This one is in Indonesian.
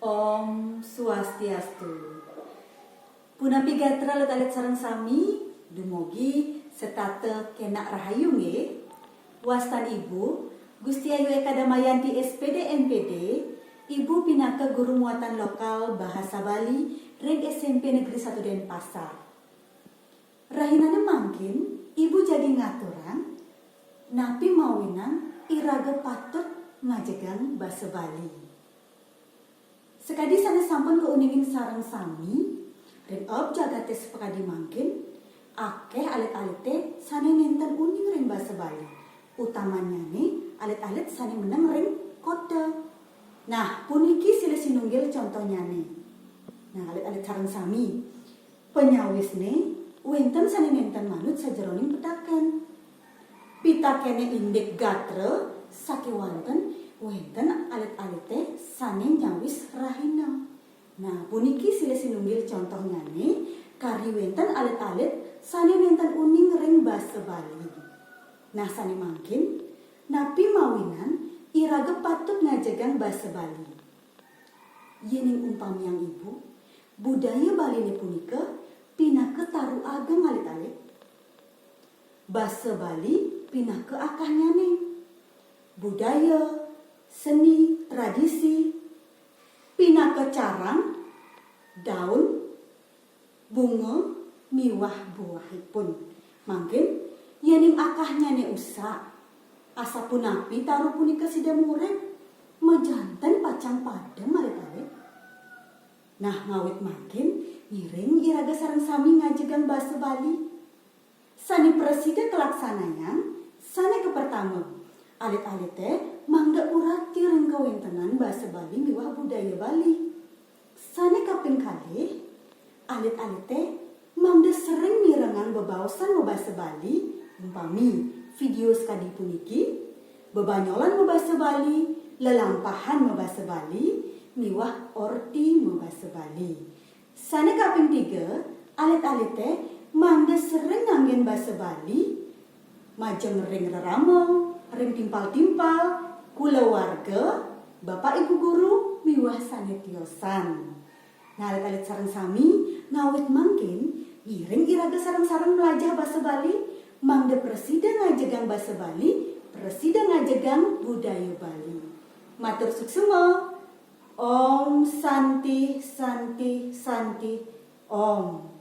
Om Swastiastu. Punapi gatra let sareng sami dumugi setate kenak rahayu nge. Wastan Ibu Gusti Ayu Eka Damayanti SPD MPD, Ibu pinaka guru muatan lokal bahasa Bali Reg SMP Negeri 1 Denpasar. Rahinana mangkin Ibu jadi ngaturan napi mawinan iraga patut ngajegang bahasa Bali. Sekadi sana sampun keuningin sarang sami ring ob jagate sepekadi mangkin akeh alit-alite sane nenten uning ring bahasa Bali. Utamanya nih alit-alit sane meneng ring kode. Nah, puniki sila sinunggil contohnya nih. Nah, alit-alit sarang sami penyawis nih wenten sane nenten manut sajeroning petaken. Pitakene indek gatre sakewanten wenten alit-alite sane nyawis rahina. Nah, puniki sila sinunggil contohnya nih kari wenten alit-alit sane nenten uning ring basa Bali. Nah, sane mangkin napi mawinan iraga patut ngajegang basa Bali. Yening umpam yang Ibu, budaya Bali ni punika pinake taru ageng alit-alit. Basa Bali pinake akahnya nih. Budaya, seni, tradisi, pinake carang, daun, bunga, miwah buahipun. Mangkin yening akahnya nih usak. Asapun napi taruh punika sida murek majanten pacang padem alit-alit. Nah, ngawit makin ngiring iraga sareng sami ngajegang basa Bali. Sani presida kelaksanaan sane kepertama alit-alite mangga urati ring kawentenan basa Bali miwah budaya Bali. Sane kaping kalih alit-alite mangga sering mirengan bebaosan basa Bali umpami video sekadi puniki bebanyolan membahasa Bali, lelampahan membahasa Bali, miwah orti membahasa Bali. Sana kaping 3, alit-alite mangga sering nganggen bahasa Bali, majeng ring reramo, ring timpal-timpal, kulawarga, bapak ibu guru, miwah sanetiosan. Nah, alit-alit sareng sami ngawit mangkin, iring iraga sareng-sareng melajah bahasa Bali, mangda presida ngajegang bahasa Bali, presida ngajegang budaya Bali. Matur suksema. Om Santi Santi Santi Om.